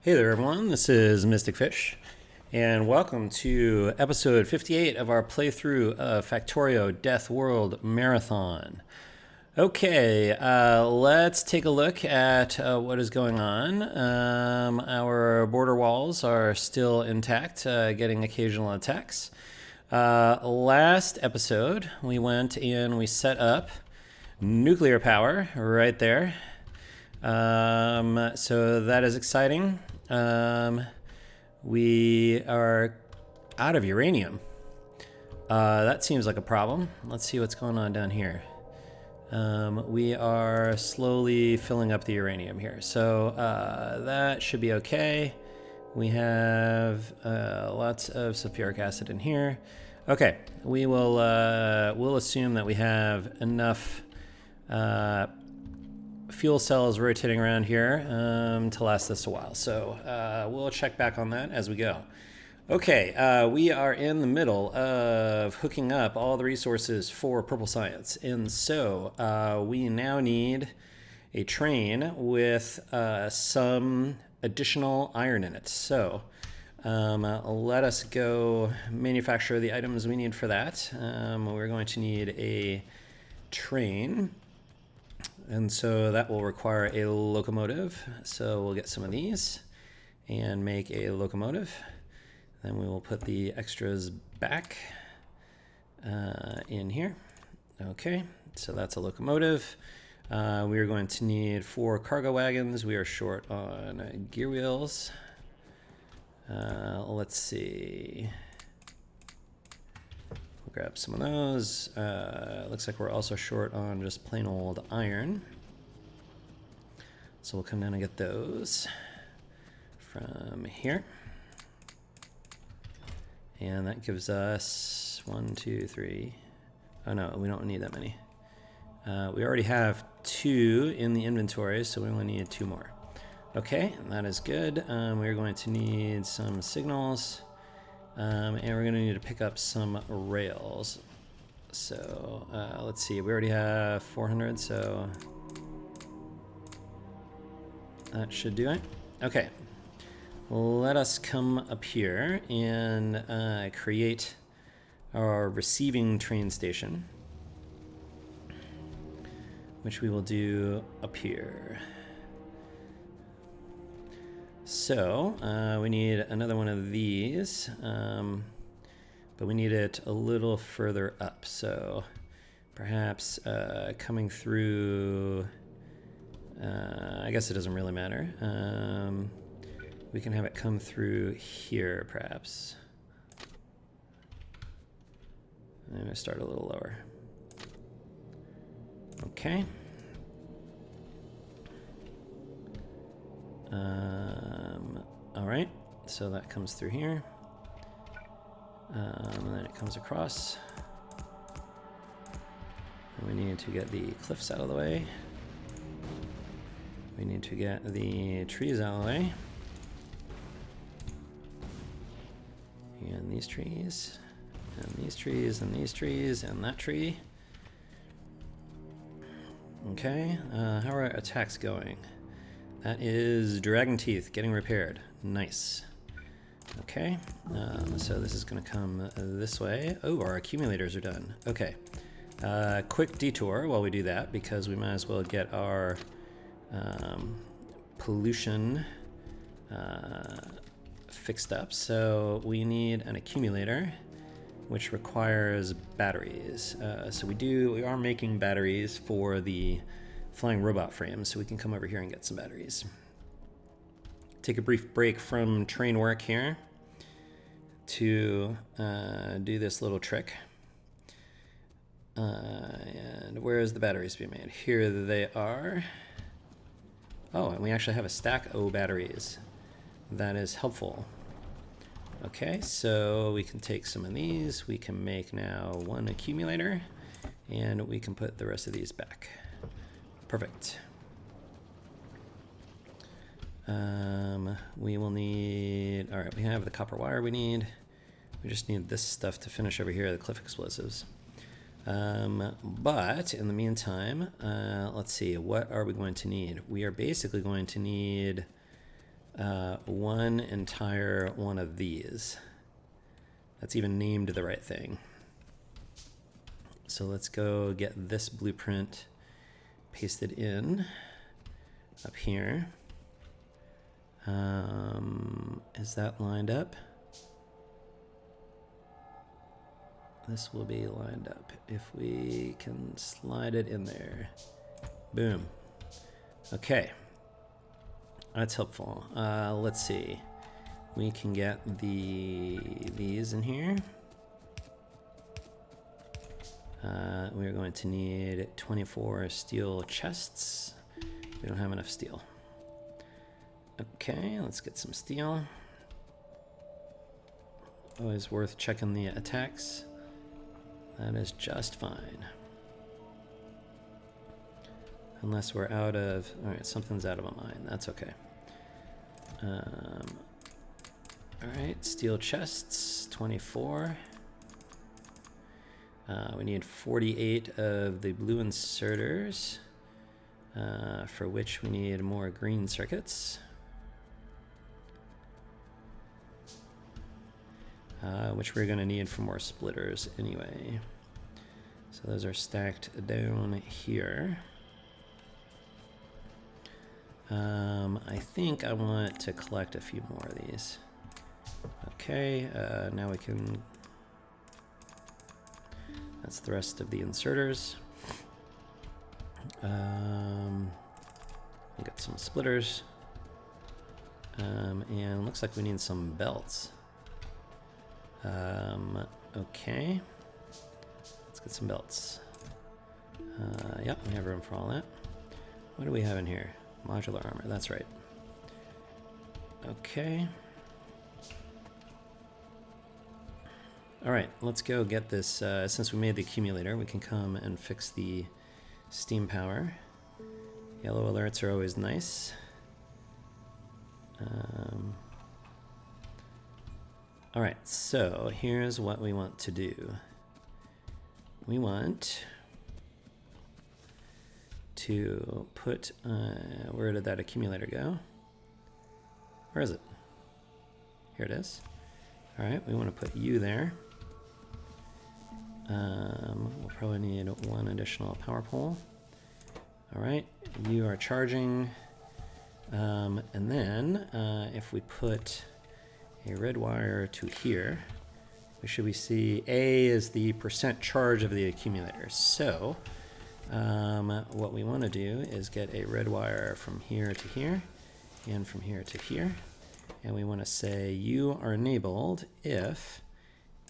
Hey there, everyone. This is Mystic Fish, and welcome to episode 58 of our playthrough of Factorio Deathworld Marathon. Okay, let's take a look at what is going on. Our border walls are still intact, getting occasional attacks. Last episode, we went in, we set up nuclear power right there. So that is exciting. We are out of uranium. That seems like a problem. Let's see what's going on down here. We are slowly filling up the uranium here. So that should be okay. We have lots of sulfuric acid in here. Okay, we'll assume that we have enough fuel cells rotating around here to last us a while. So we'll check back on that as we go. Okay, we are in the middle of hooking up all the resources for Purple Science. And so we now need a train with some additional iron in it. So let us go manufacture the items we need for that. We're going to need a train. And so that will require a locomotive. So we'll get some of these and make a locomotive. Then we will put the extras back in here. Okay, so that's a locomotive. We are going to need 4 cargo wagons. We are short on gear wheels. Let's see. Grab some of those. Looks like we're also short on just plain old iron. So we'll come down and get those from here. And that gives us 1, 2, 3. Oh no, we don't need that many. We already have 2 in the inventory, so we only need 2 more. Okay, that is good. We're going to need some signals. And we're going to need to pick up some rails. So let's see, we already have 400, so that should do it. Okay, let us come up here and create our receiving train station, which we will do up here. So we need another one of these, but we need it a little further up. So perhaps coming through, I guess it doesn't really matter. We can have it come through here, perhaps. I'm going to start a little lower. Okay. All right, so that comes through here, and then it comes across. And we need to get the cliffs out of the way. We need to get the trees out of the way. And these trees, and these trees, and these trees, and that tree. Okay, how are our attacks going? That is Dragon Teeth getting repaired. Nice. Okay, so this is going to come this way. Oh, our accumulators are done. Okay, quick detour while we do that, because we might as well get our pollution fixed up. So we need an accumulator, which requires batteries. So we are making batteries for the flying robot frames, so we can come over here and get some batteries. Take a brief break from train work here to do this little trick. And where is the batteries being made? Here they are. Oh, and we actually have a stack of batteries. That is helpful. Okay, so we can take some of these. We can make now 1 accumulator, and we can put the rest of these back. Perfect. We will need, all right, we have the copper wire we need. We just need this stuff to finish over here, the cliff explosives. But in the meantime, let's see, what are we going to need? We are basically going to need one entire one of these. That's even named the right thing. So let's go get this blueprint pasted in up here. Is that lined up? This will be lined up if we can slide it in there. Boom. Okay. That's helpful. Let's see. We can get these in here. We're going to need 24 steel chests. We don't have enough steel. Okay, let's get some steel. Always worth checking the attacks. That is just fine. Unless we're out of... Alright, something's out of a mine. That's okay. Alright, steel chests, 24. We need 48 of the blue inserters, for which we need more green circuits. Which we're going to need for more splitters anyway. So those are stacked down here. I think I want to collect a few more of these. Okay, now we can... That's the rest of the inserters. We got some splitters. And looks like we need some belts. Okay. Let's get some belts. Yep, we have room for all that. What do we have in here? Modular armor, that's right. Okay. Alright, let's go get this. Since we made the accumulator, we can come and fix the steam power. Yellow alerts are always nice. Alright, so here's what we want to do. We want to put, where did that accumulator go? Where is it? Here it is. Alright, we want to put you there. We'll probably need one additional power pole. Alright, you are charging. And then if we put a red wire to here, we see A is the percent charge of the accumulator. So what we want to do is get a red wire from here to here and from here to here. And we want to say you are enabled if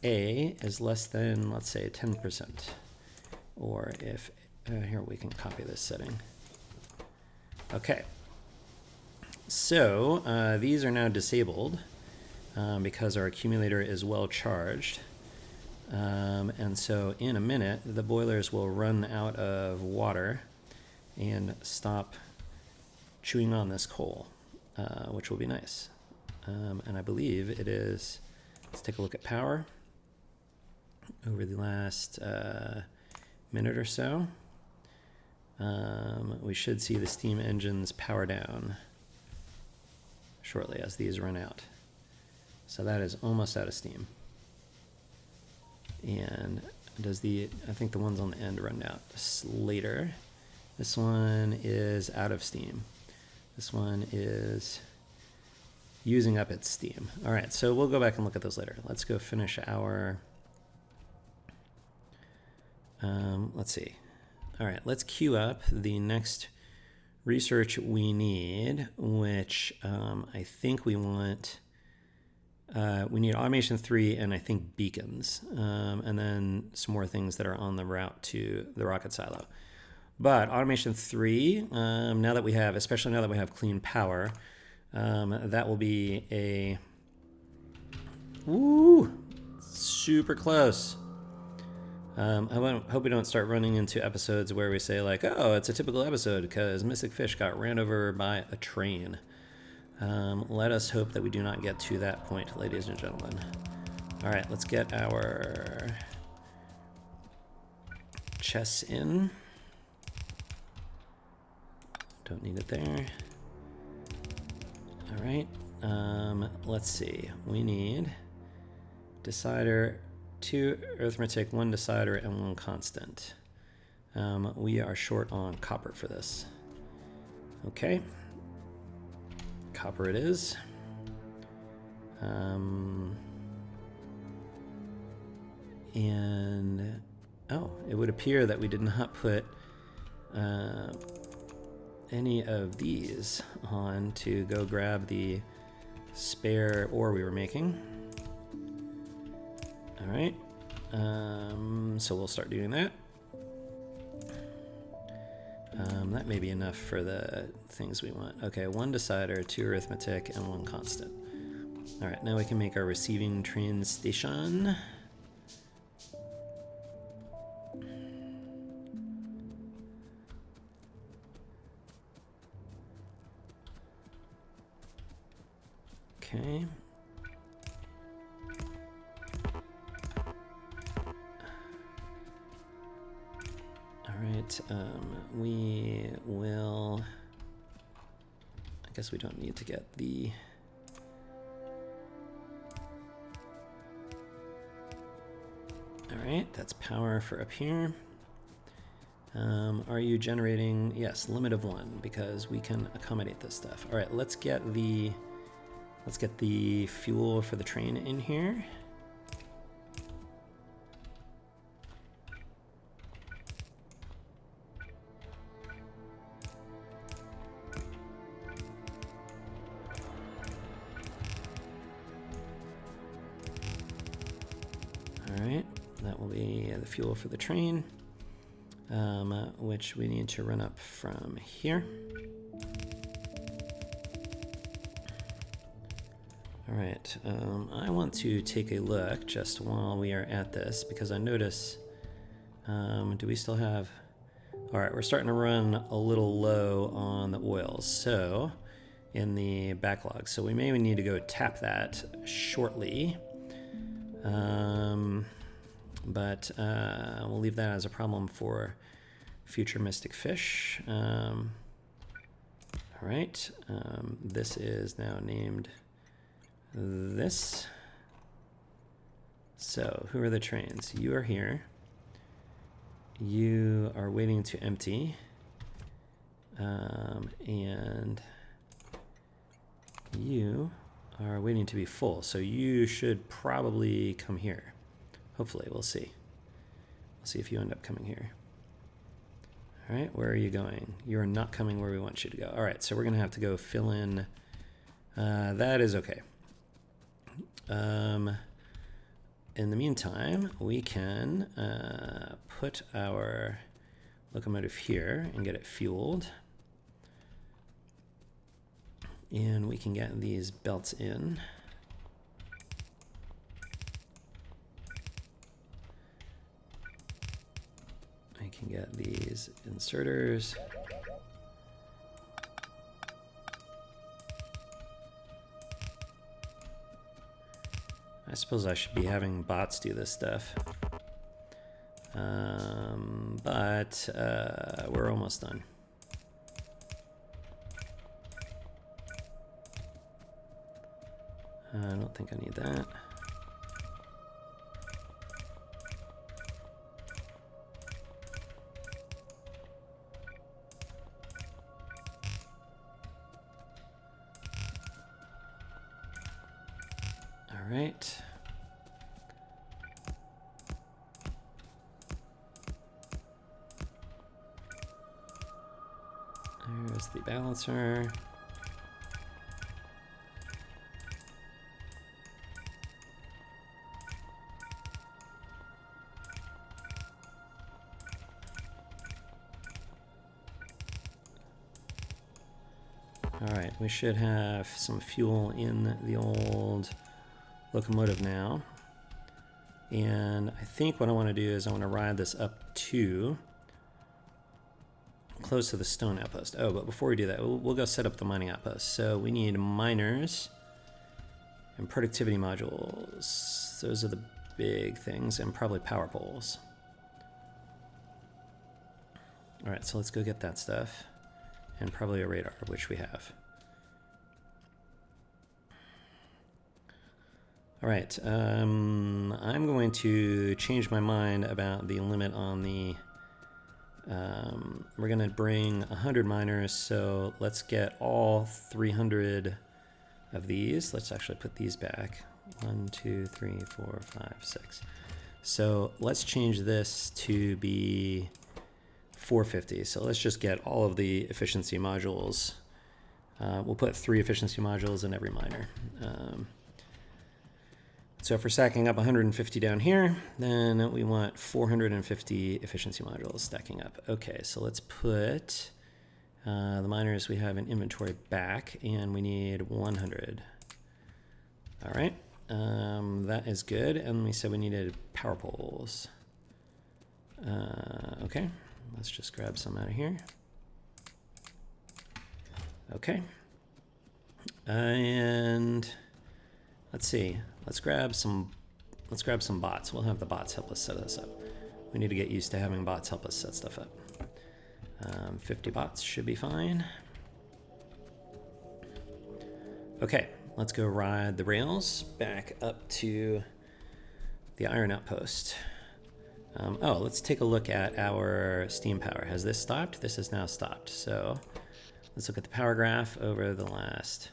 A is less than, let's say, 10%. Or if, here we can copy this setting. Okay. So these are now disabled because our accumulator is well charged. And so in a minute, the boilers will run out of water and stop chewing on this coal, which will be nice. And I believe it is, let's take a look at power over the last minute or so. We should see the steam engines power down shortly as these run out. So that is almost out of steam. And does I think the ones on the end run out later. This one is out of steam. This one is using up its steam. All right, so we'll go back and look at those later. Let's go finish our, let's see. All right, let's queue up the next research we need, which I think we want, we need automation 3 and I think beacons, and then some more things that are on the route to the rocket silo. But automation 3, now that we have, especially now that we have clean power, that will be a, woo, super close. I hope we don't start running into episodes where we say like, oh, it's a typical episode because Mystic Fish got ran over by a train. Let us hope that we do not get to that point, ladies and gentlemen. All right, let's get our chests in. Don't need it there. All right. Let's see. We need decider, 2 arithmetic, 1 decider, and 1 constant. We are short on copper for this. Okay. Copper it is. And oh, it would appear that we did not put any of these on to go grab the spare ore we were making. All right, so we'll start doing that. That may be enough for the things we want. Okay, 1 decider, 2 arithmetic, and 1 constant. All right, now we can make our receiving train station. Okay. All right, we will, I guess we don't need to get the, all right, that's power for up here. Are you generating, yes, limit of 1, because we can accommodate this stuff. All right, let's get the fuel for the train in here. All right, that will be the fuel for the train, which we need to run up from here. All right, I want to take a look just while we are at this, because I notice, do we still have, all right, we're starting to run a little low on the oils, so in the backlog, so we may need to go tap that shortly, but we'll leave that as a problem for future Mystic Fish. All right, this is now named this. So who are the trains? You are here. You are waiting to empty. And you are waiting to be full. So you should probably come here. Hopefully, we'll see. We'll see if you end up coming here. All right, where are you going? You're not coming where we want you to go. All right, so we're gonna have to go fill in. That is okay. In the meantime, we can put our locomotive here and get it fueled. And we can get these belts in. I can get these inserters. I suppose I should be having bots do this stuff. But we're almost done. I don't think I need that. All right. There's the balancer. All right, we should have some fuel in the old locomotive now. And I think what I want to do is I want to ride this up to close to the stone outpost. Oh, but before we do that, we'll go set up the mining outpost. So we need miners and productivity modules. Those are the big things, and probably power poles. All right, so let's go get that stuff. And probably a radar, which we have. All right, I'm going to change my mind about the limit on the, we're gonna bring 100 miners, so let's get all 300 of these. Let's actually put these back. 1, 2, 3, 4, 5, 6. So let's change this to be 450. So let's just get all of the efficiency modules. We'll put 3 efficiency modules in every miner. So if we're stacking up 150 down here, then we want 450 efficiency modules stacking up. Okay, so let's put the miners we have in inventory back, and we need 100. All right, that is good. And we said we needed power poles. Okay, let's just grab some out of here. Okay, and let's see. Let's grab some bots. We'll have the bots help us set this up. We need to get used to having bots help us set stuff up. 50 bots should be fine. Okay, let's go ride the rails back up to the iron outpost. Oh, let's take a look at our steam power. Has this stopped? This has now stopped. So let's look at the power graph over the last...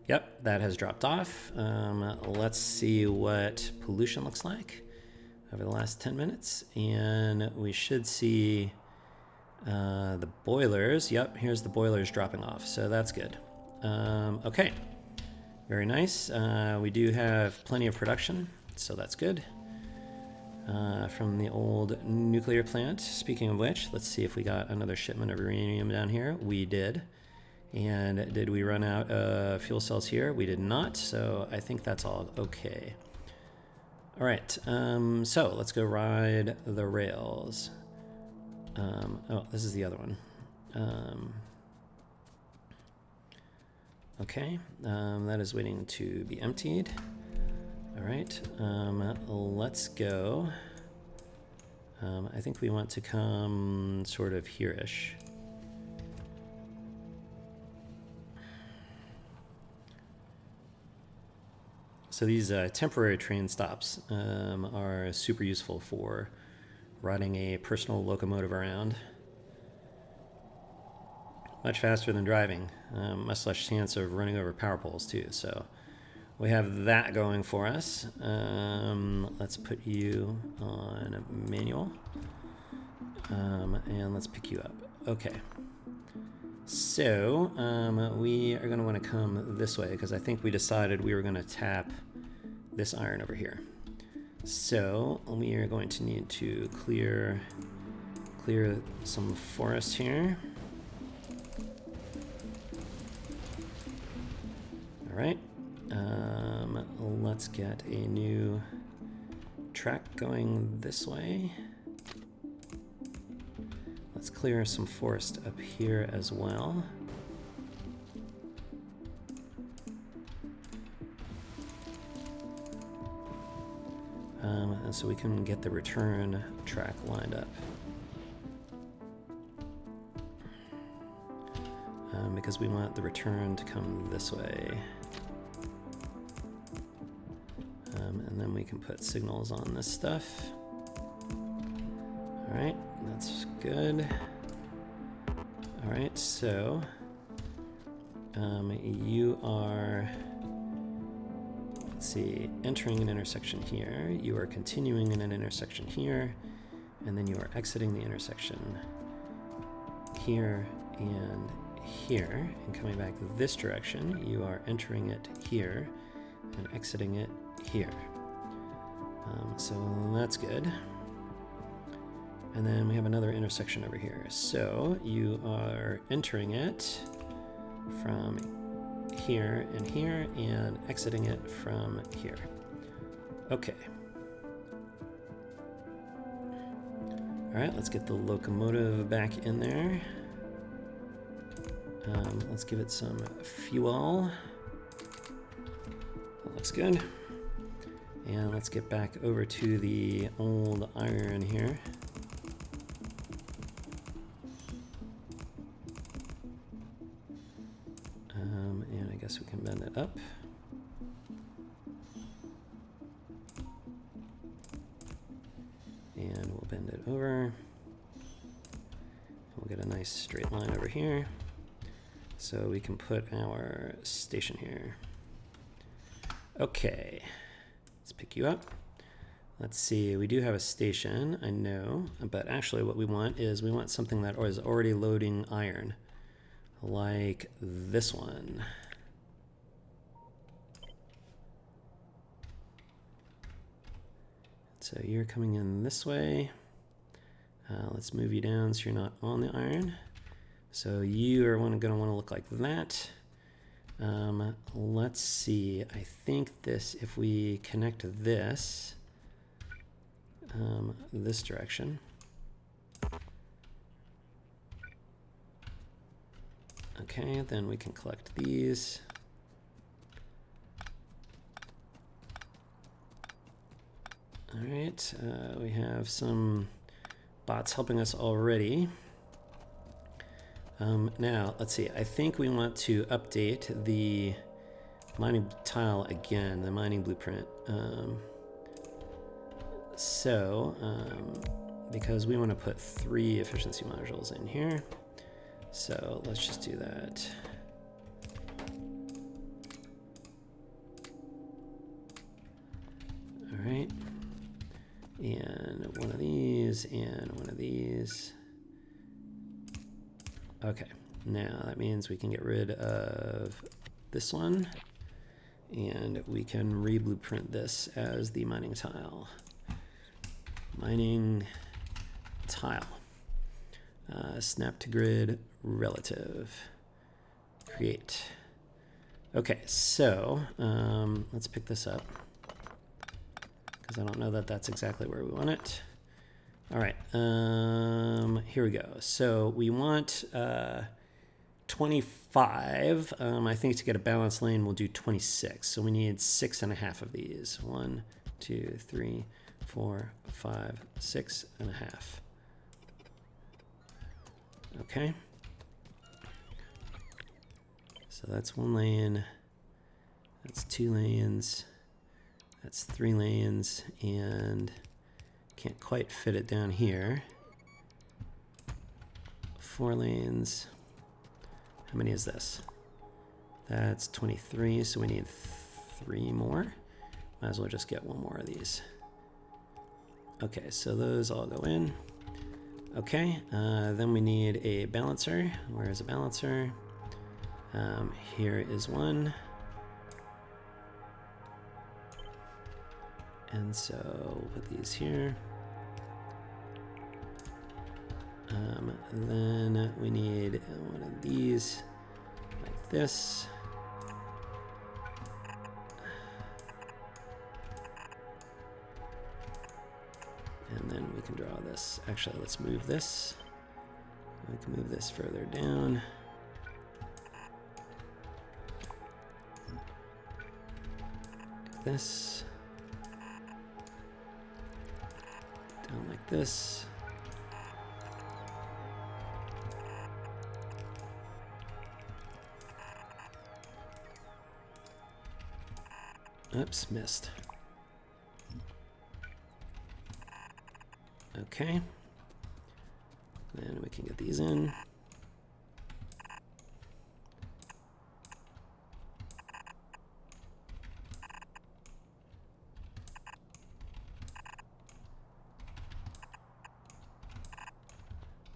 Yep, that has dropped off. Let's see what pollution looks like over the last 10 minutes. And we should see the boilers. Yep, here's the boilers dropping off. So that's good. Okay, very nice. We do have plenty of production, so that's good. From the old nuclear plant. Speaking of which, let's see if we got another shipment of uranium down here. We did. And did we run out of fuel cells here? We did not, so I think that's all okay. All right, so let's go ride the rails. Oh, this is the other one. Okay, that is waiting to be emptied. All right, let's go. I think we want to come sort of here-ish. So these temporary train stops are super useful for riding a personal locomotive around. Much faster than driving, much less chance of running over power poles too. So we have that going for us. Let's put you on manual, and let's pick you up. Okay. So we are going to want to come this way because I think we decided we were going to tap this iron over here. So we are going to need to clear some forest here. All right. Let's get a new track going this way. Let's clear some forest up here as well. And so we can get the return track lined up. Because we want the return to come this way. And then we can put signals on this stuff. All right, that's good. All right, so you are, let's see, entering an intersection here. You are continuing in an intersection here, and then you are exiting the intersection here and here, and coming back this direction. You are entering it here and exiting it here. So that's good. And then we have another intersection over here. So you are entering it from here and exiting it from here. Okay. All right, let's get the locomotive back in there. Let's give it some fuel. That looks good. And let's get back over to the old iron here. And I guess we can bend it up. Send it over. We'll get a nice straight line over here. So we can put our station here. Okay, let's pick you up. Let's see, we do have a station, I know, but actually what we want is we want something that is already loading iron, like this one. So you're coming in this way. Let's move you down so you're not on the iron. So you are going to want to look like that. Let's see, I think this, if we connect this, this direction. Okay, then we can collect these. All right, we have some bots helping us already. Now, let's see, I think we want to update the mining tile again, the mining blueprint. Because we want to put 3 efficiency modules in here. So let's just do that. All right. And one of these and one of these. Okay, now that means we can get rid of this one and we can re-blueprint this as the mining tile. Mining tile. Snap to grid relative. Create. Okay, so let's pick this up because I don't know that that's exactly where we want it. All right, here we go. So we want 25. I think to get a balanced lane, we'll do 26. So we need 6.5 of these. 1, 2, 3, 4, 5, 6.5. Okay. So that's 1 lane. That's 2 lanes. That's 3 lanes, and can't quite fit it down here. 4 lanes. How many is this? That's 23, so we need 3 more. Might as well just get 1 more of these. Okay, so those all go in. Okay, then we need a balancer. Where is a balancer? Here is one. And so we'll put these here. Then we need one of these like this. And then we can draw this. Actually, let's move this. We can move this further down. Like this. Down like this. Oops, missed. Okay. Then we can get these in.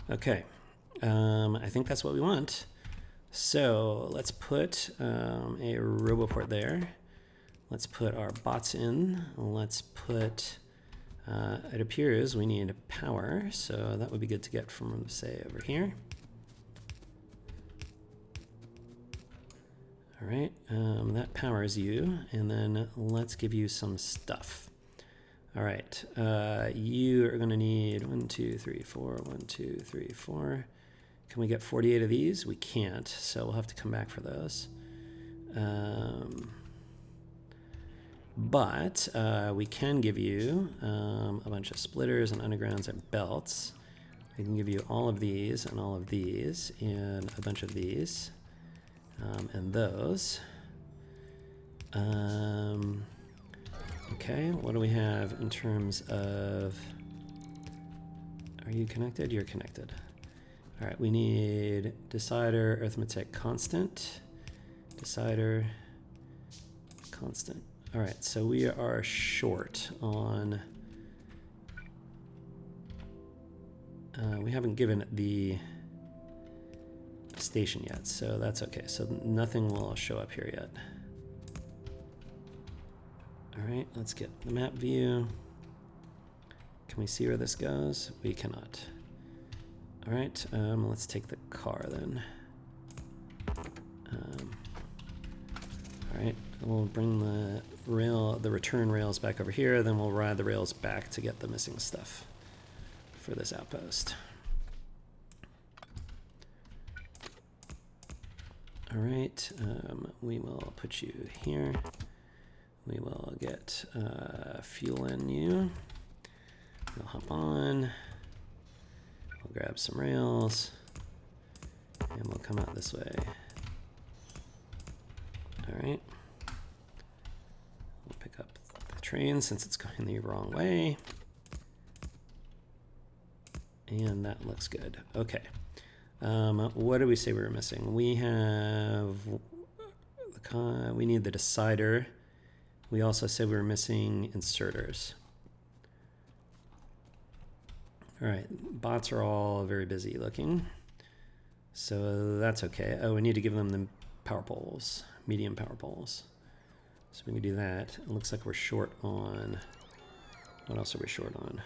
Okay, I think that's what we want. So let's put a roboport there. Let's put our bots in. Let's put, it appears we need power, so that would be good to get from, say, over here. All right, that powers you, and then let's give you some stuff. All right, you are gonna need 1, 2, 3, 4, 1, 2, 3, 4. Can we get 48 of these? We can't, so we'll have to come back for those. But we can give you a bunch of splitters and undergrounds and belts. We can give you all of these and all of these and a bunch of these and those. Okay, what do we have in terms of Are you connected? You're connected. All right, we need decider, arithmetic constant, decider, constant. All right, so we are short on, we haven't given it the station yet, so that's okay. So nothing will show up here yet. All right, let's get the map view. Can we see where this goes? We cannot. All right, let's take the car then. All right, we'll bring the return rails back over here, then we'll ride the rails back to get the missing stuff for this outpost. All right, we will put you here. We will get fuel in you. We'll hop on. We'll grab some rails, and we'll come out this way. All right. We'll pick up the train since it's going the wrong way. And that looks good. Okay. What did we say we were missing? We have we need the decider. We also said we were missing inserters. All right, bots are all very busy looking, so that's okay. Oh, we need to give them the power poles, medium power poles. So we can do that. It looks like we're short on, what else are we short on?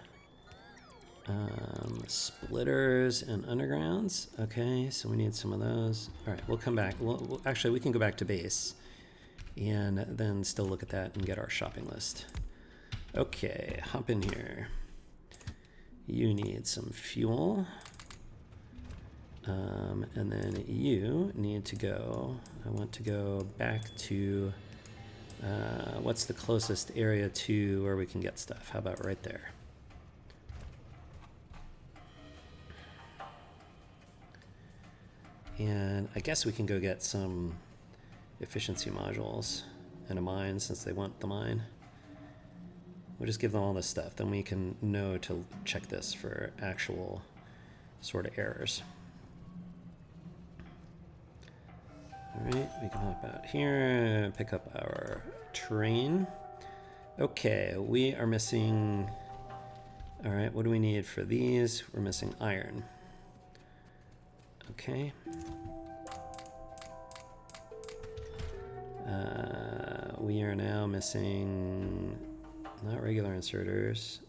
Splitters and undergrounds. Okay, so we need some of those. All right, we'll come back. Actually, we can go back to base and then still look at that and get our shopping list. Okay, hop in here. You need some fuel. And then you need to go, I want to go back to, what's the closest area to where we can get stuff? How about right there? And I guess we can go get some efficiency modules and a mine since they want the mine. We'll just give them all this stuff. Then we can know to check this for actual sort of errors. All right, we can hop out here, pick up our train. Okay, we are missing, all right, what do we need for these? We're missing iron. Okay. We are now missing, not regular inserters,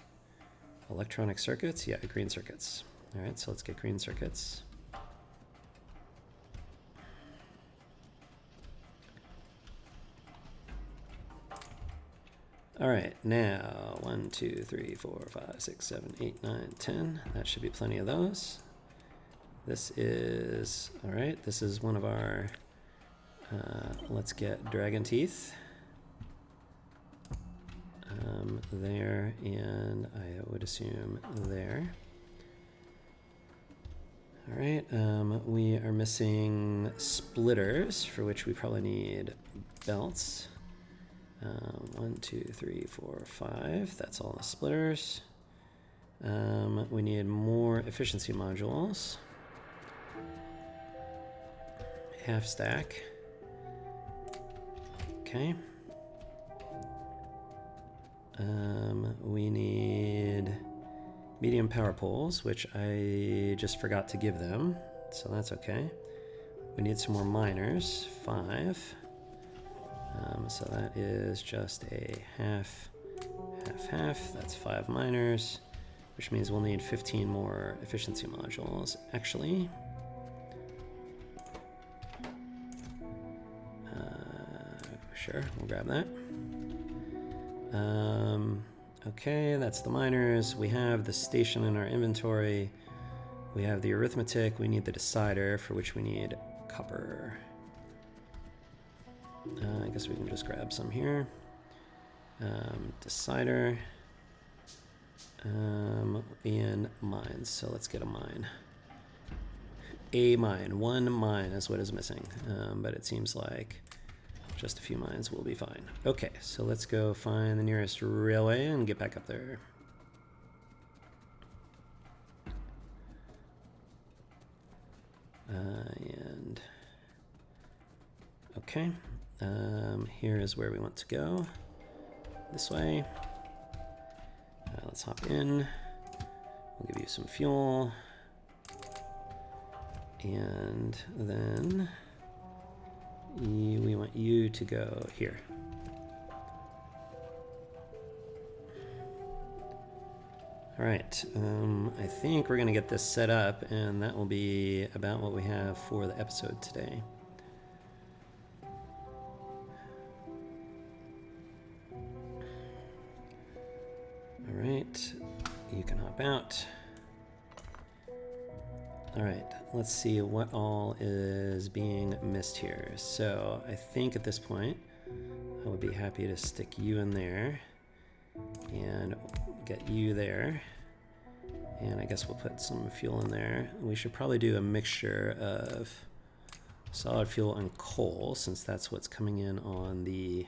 electronic circuits. Yeah, green circuits. All right, so let's get green circuits. All right, now 1, 2, 3, 4, 5, 6, 7, 8, 9, 10. That should be plenty of those. This is, all right, this is one of our, let's get dragon teeth. There, and I would assume there. All right, we are missing splitters, for which we probably need belts. 1, 2, 3, 4, 5. That's all the splitters. We need more efficiency modules. Half stack. Okay. We need medium power poles, which I just forgot to give them, so that's okay. We need some more miners, 5. So that is just a half. That's 5 miners, which means we'll need 15 more efficiency modules, actually. Sure, we'll grab that. Okay, that's the miners. We have the station in our inventory. We have the arithmetic. We need the decider, for which we need copper. I guess we can just grab some here. Decider. And mines. So let's get a mine. A mine. 1 mine is what is missing. But it seems like just a few mines will be fine. Okay, so let's go find the nearest railway and get back up there. Okay, here is where we want to go. This way. Let's hop in. We'll give you some fuel. And then we want you to go here. All right, I think we're gonna get this set up, and that will be about what we have for the episode today. All right, you can hop out. All right, let's see what all is being missed here. So I think at this point, I would be happy to stick you in there and get you there. And I guess we'll put some fuel in there. We should probably do a mixture of solid fuel and coal, since that's what's coming in on the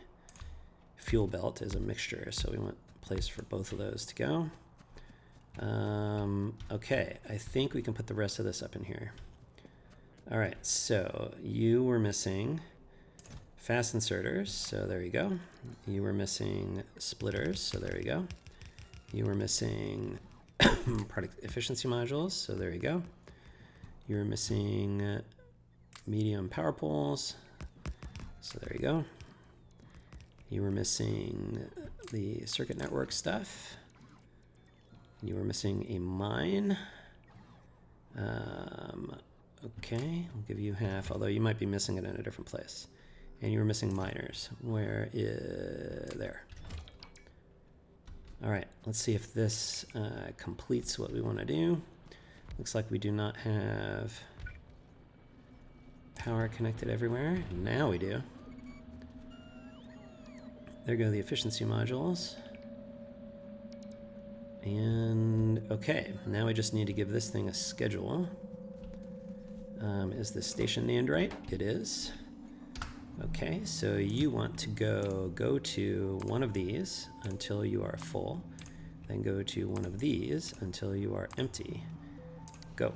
fuel belt is a mixture. So we want a place for both of those to go. Okay, I think we can put the rest of this up in here. All right, so you were missing fast inserters, so there you go. You were missing splitters, so there you go. You were missing product efficiency modules, so there you go. You were missing medium power poles, so there you go. You were missing the circuit network stuff. You were missing a mine. Okay, I'll give you half, although you might be missing it in a different place. And you were missing miners. Where is there? All right, let's see if this completes what we want to do. Looks like we do not have power connected everywhere. Now we do. There go the efficiency modules. And okay, now we just need to give this thing a schedule. Is the station named right? It is. Okay, so you want to go to one of these until you are full, then go to one of these until you are empty. Go.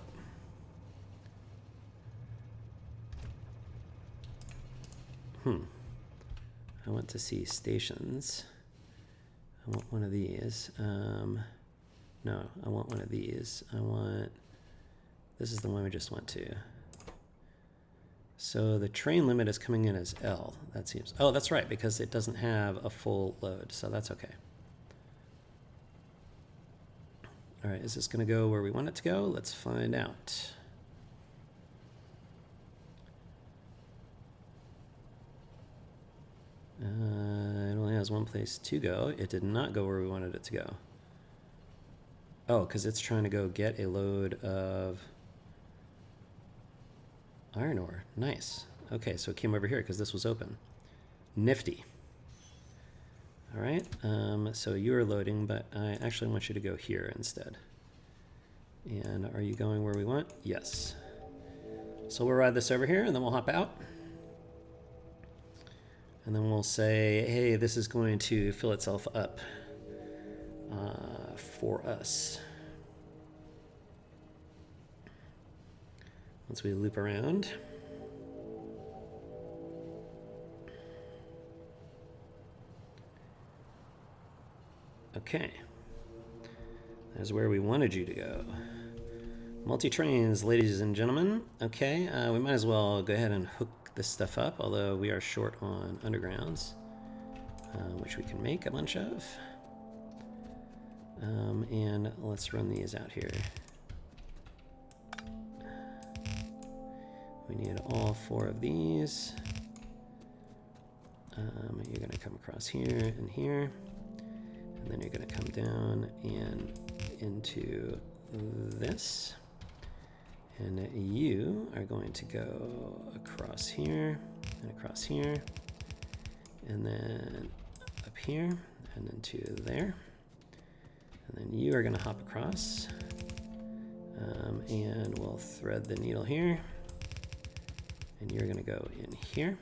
I want to see stations. I want one of these. No, I want one of these. This is the one we just went to. So the train limit is coming in as L, that seems. Oh, that's right, because it doesn't have a full load, so that's okay. All right, is this gonna go where we want it to go? Let's find out. It only has one place to go. It did not go where we wanted it to go. Oh, because it's trying to go get a load of iron ore. Nice. Okay, so it came over here because this was open. Nifty. All right, so you're loading, but I actually want you to go here instead. And are you going where we want? Yes. So we'll ride this over here and then we'll hop out. And then we'll say, hey, this is going to fill itself up for us. Once we loop around. Okay. That's where we wanted you to go. Multi-trains, ladies and gentlemen. Okay, we might as well go ahead and hook this stuff up, although we are short on undergrounds, which we can make a bunch of. And let's run these out here. We need all 4 of these. You're going to come across here and here, and then you're going to come down and into this. And you are going to go across here and across here, and then up here and into there. And then you are going to hop across, and we'll thread the needle here. And you're going to go in here.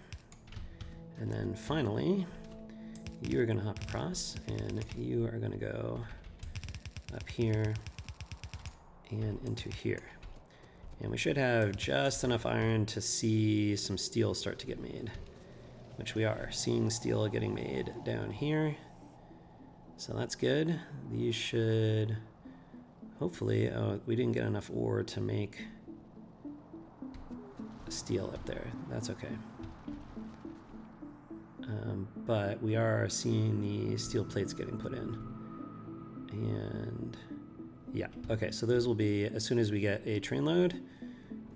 And then finally, you're going to hop across, and you are going to go up here and into here. And we should have just enough iron to see some steel start to get made. which we are seeing steel getting made down here. So that's good. These should hopefully, oh, we didn't get enough ore to make steel up there. That's okay. But we are seeing the steel plates getting put in. And yeah, okay, so those will be, as soon as we get a train load,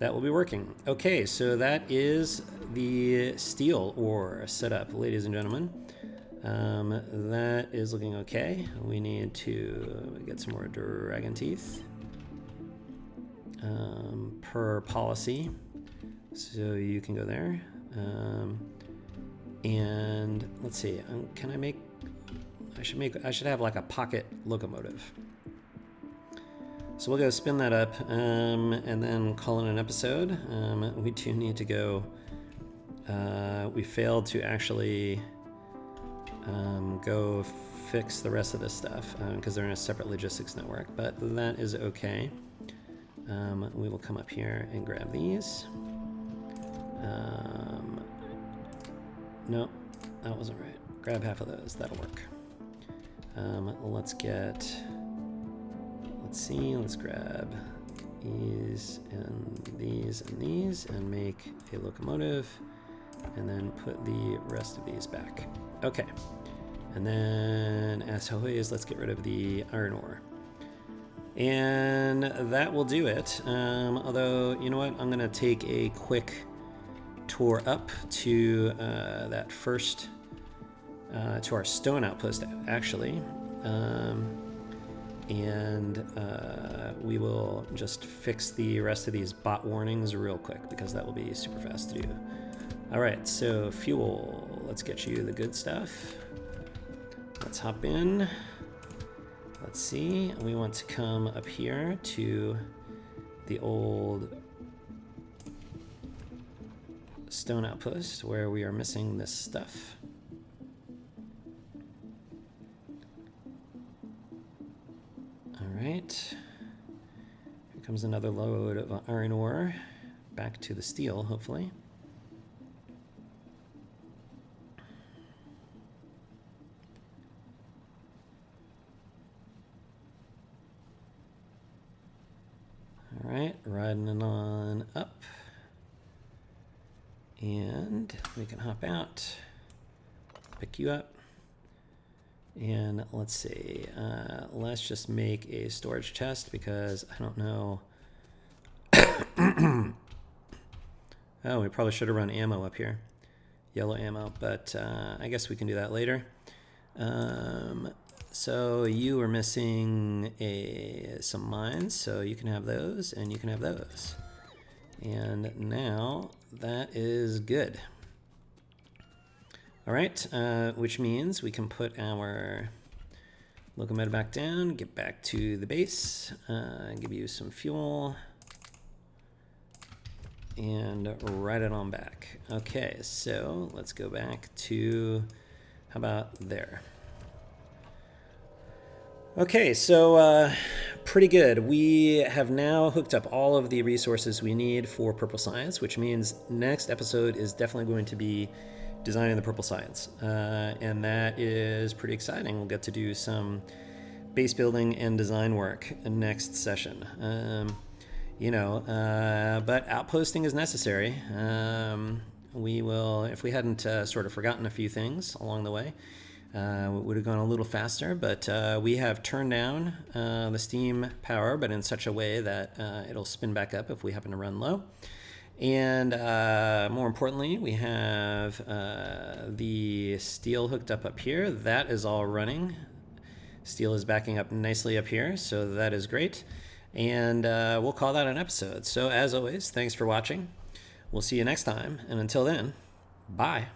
that will be working. Okay, so that is the steel ore setup, ladies and gentlemen. That is looking okay. We need to get some more dragon teeth per policy. So you can go there. And let's see, can I make, I should have like a pocket locomotive. So we'll go spin that up and then call it an episode. We do need to go, we failed to actually go fix the rest of this stuff because they're in a separate logistics network, but that is okay. We will come up here and grab these. No, that wasn't right. Grab half of those, that'll work. Let's see, let's grab these and these and these and make a locomotive and then put the rest of these back. Okay, and then as always, let's get rid of the iron ore. And that will do it. Although, you know what, I'm gonna take a quick tour up to that first, to our stone outpost actually. And we will just fix the rest of these bot warnings real quick because that will be super fast to do. All right, so fuel, let's get you the good stuff. Let's hop in. Let's see, we want to come up here to the old stone outpost where we are missing this stuff. All right, here comes another load of iron ore back to the steel, hopefully. All right, riding it on up. And we can hop out, pick you up. And let's see, let's just make a storage chest because I don't know. Oh, we probably should have run ammo up here, yellow ammo, but I guess we can do that later. So you are missing some mines, so you can have those and you can have those. And now that is good. All right, which means we can put our locomotive back down, get back to the base, give you some fuel, and ride it on back. Okay, so let's go back to, how about there? Okay, so pretty good. We have now hooked up all of the resources we need for Purple Science, which means next episode is definitely going to be designing the Purple Science. And that is pretty exciting. We'll get to do some base building and design work next session. But outposting is necessary. We will, if we hadn't sort of forgotten a few things along the way, it would have gone a little faster, but we have turned down the steam power, but in such a way that it'll spin back up if we happen to run low. And more importantly, we have the steel hooked up here. That is all running. Steel is backing up nicely up here, so that is great. And we'll call that an episode. So as always, thanks for watching. We'll see you next time. And until then, bye.